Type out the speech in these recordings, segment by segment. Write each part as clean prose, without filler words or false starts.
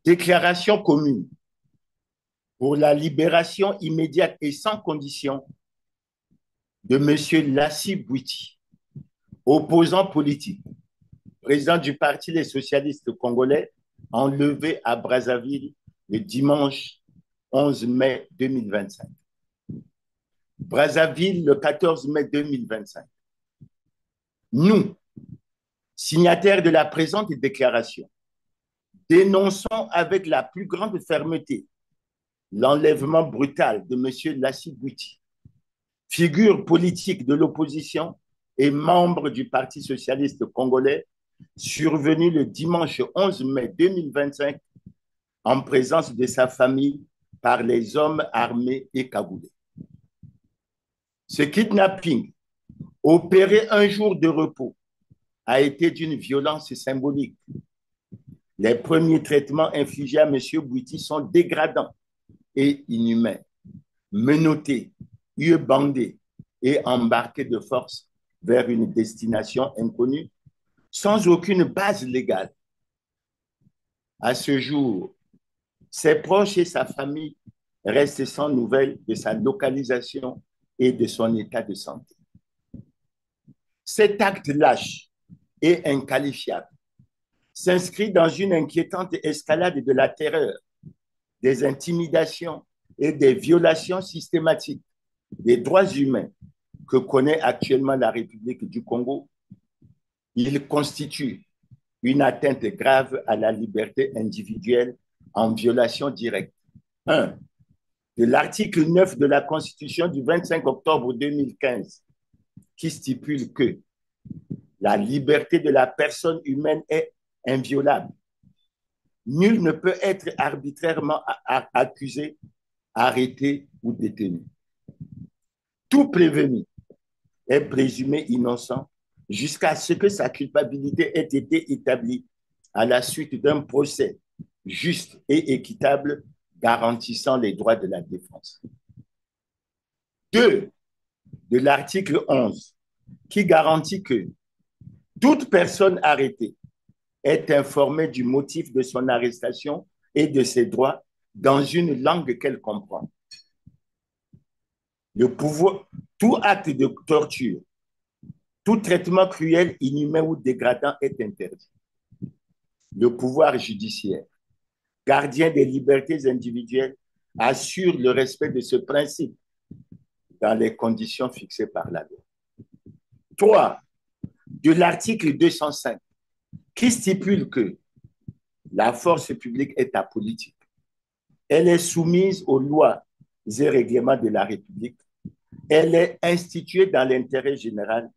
Déclaration commune pour la libération immédiate et sans condition de M. Lassi Bouiti, opposant politique, président du Parti des socialistes congolais, enlevé à Brazzaville le dimanche 11 mai 2025. Brazzaville, le 14 mai 2025. Nous, signataires de la présente déclaration, dénonçons avec la plus grande fermeté l'enlèvement brutal de M. Lassi Bouiti, figure politique de l'opposition et membre du Parti socialiste congolais, survenu le dimanche 11 mai 2025 en présence de sa famille par les hommes armés et cagoulés. Ce kidnapping, opéré un jour de repos, a été d'une violence symbolique. Les premiers traitements infligés à M. Bouiti sont dégradants et inhumains, menottés, yeux bandés et embarqués de force vers une destination inconnue, sans aucune base légale. À ce jour, ses proches et sa famille restent sans nouvelles de sa localisation et de son état de santé. Cet acte lâche et inqualifiable s'inscrit dans une inquiétante escalade de la terreur, des intimidations et des violations systématiques des droits humains que connaît actuellement la République du Congo. Il constitue une atteinte grave à la liberté individuelle en violation directe. 1. De l'article 9 de la Constitution du 25 octobre 2015, qui stipule que la liberté de la personne humaine est inviolable. Nul ne peut être arbitrairement accusé, arrêté ou détenu. Tout prévenu est présumé innocent jusqu'à ce que sa culpabilité ait été établie à la suite d'un procès juste et équitable garantissant les droits de la défense. 2. De l'article 11, qui garantit que toute personne arrêtée est informée du motif de son arrestation et de ses droits dans une langue qu'elle comprend. Tout acte de torture, tout traitement cruel, inhumain ou dégradant est interdit. Le pouvoir judiciaire, gardien des libertés individuelles, assure le respect de ce principe dans les conditions fixées par la loi. 3. De l'article 205, qui stipule que la force publique est apolitique. Elle est soumise aux lois et règlements de la République. Elle est instituée dans l'intérêt général.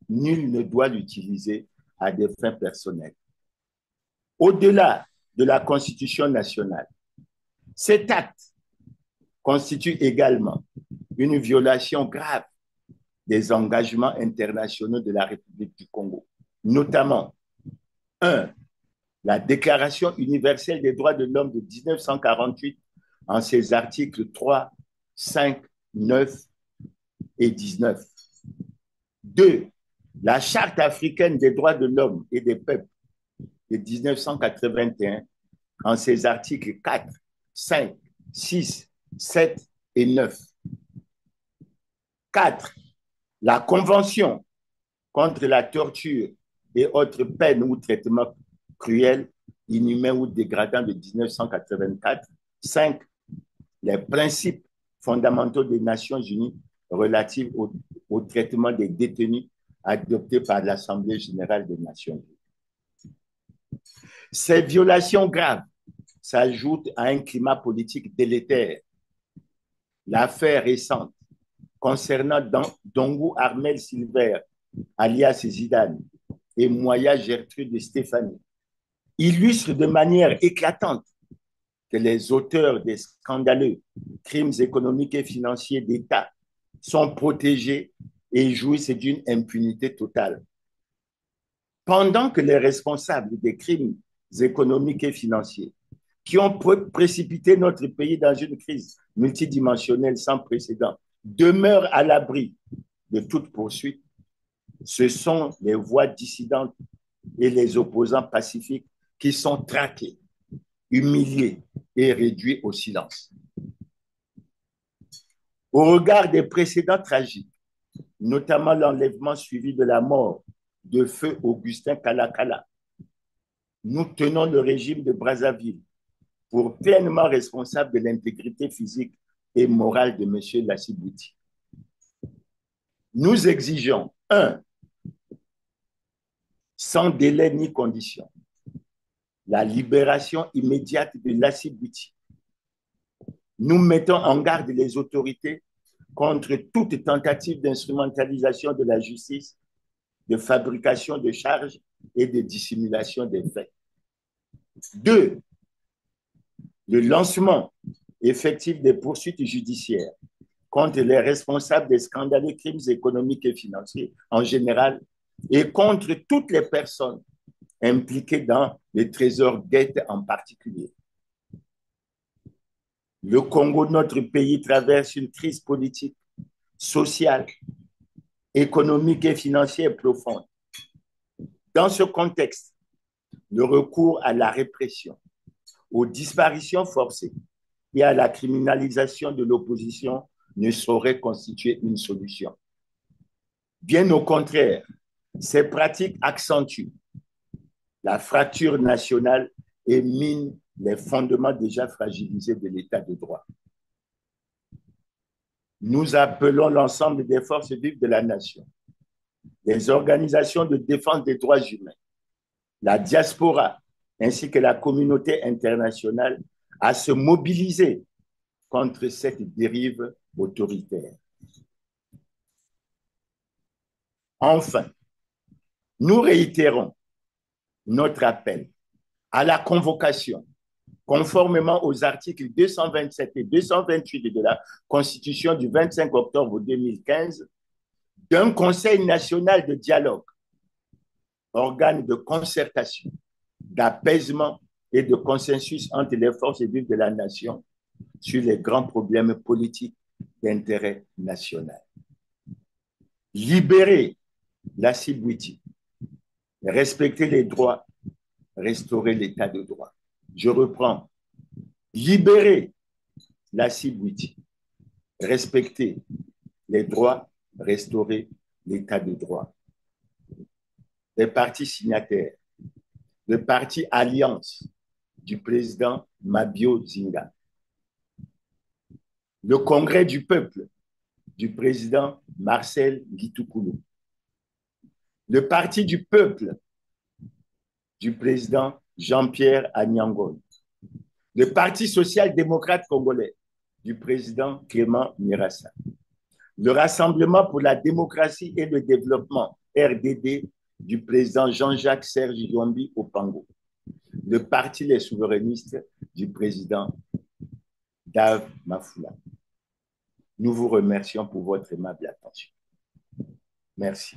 Nul ne doit l'utiliser à des fins personnelles. Au-delà de la Constitution nationale, cet acte constitue également une violation grave des engagements internationaux de la République du Congo, notamment 1. La Déclaration universelle des droits de l'homme de 1948 en ses articles 3, 5, 9 et 19. 2. La Charte africaine des droits de l'homme et des peuples de 1981 en ses articles 4, 5, 6, 7 et 9. 4. La Convention contre la torture et autres peines ou traitements cruels, inhumains ou dégradants de 1984. 5. Les principes fondamentaux des Nations unies relatifs au traitement des détenus adoptés par l'Assemblée générale des Nations unies. Ces violations graves s'ajoutent à un climat politique délétère. L'affaire récente concernant Dongo Armel Silver, alias Zidane, et Moya Gertrude Stéphanie, illustre de manière éclatante que les auteurs des scandaleux crimes économiques et financiers d'État sont protégés et jouissent d'une impunité totale. Pendant que les responsables des crimes économiques et financiers qui ont précipité notre pays dans une crise multidimensionnelle sans précédent demeurent à l'abri de toute poursuite, ce sont les voix dissidentes et les opposants pacifiques qui sont traqués, humilié et réduit au silence. Au regard des précédents tragiques, notamment l'enlèvement suivi de la mort de feu Augustin Kalakala, nous tenons le régime de Brazzaville pour pleinement responsable de l'intégrité physique et morale de M. Lassy Bouty. Nous exigeons, un, sans délai ni condition, la libération immédiate de Lassy Bouty. Nous mettons en garde les autorités contre toute tentative d'instrumentalisation de la justice, de fabrication de charges et de dissimulation des faits. Deux, le lancement effectif des poursuites judiciaires contre les responsables des scandaleux crimes économiques et financiers en général et contre toutes les personnes impliquées dans les trésors dettes en particulier. Le Congo, notre pays, traverse une crise politique, sociale, économique et financière profonde. Dans ce contexte, le recours à la répression, aux disparitions forcées et à la criminalisation de l'opposition ne saurait constituer une solution. Bien au contraire, ces pratiques accentuent la fracture nationale et minent les fondements déjà fragilisés de l'état de droit. Nous appelons l'ensemble des forces vives de la nation, les organisations de défense des droits humains, la diaspora ainsi que la communauté internationale à se mobiliser contre cette dérive autoritaire. Enfin, nous réitérons notre appel à la convocation, conformément aux articles 227 et 228 de la Constitution du 25 octobre 2015, d'un Conseil national de dialogue, organe de concertation, d'apaisement et de consensus entre les forces vives de la nation sur les grands problèmes politiques d'intérêt national. Libérer Lassy Bouty, respecter les droits, restaurer l'état de droit. Je reprends. Libérer Lassy Bouty, respecter les droits, restaurer l'état de droit. Les partis signataires, le parti Alliance du président Mabio Zinga, le Congrès du peuple du président Marcel Guitoukulu, le parti du peuple du président Jean-Pierre Agnangol, le Parti social-démocrate congolais du président Clément Mirassa, le Rassemblement pour la démocratie et le développement, RDD, du président Jean-Jacques Serge Yombi Opango, le Parti Les souverainistes du président Dave Mafoula. Nous vous remercions pour votre aimable attention. Merci.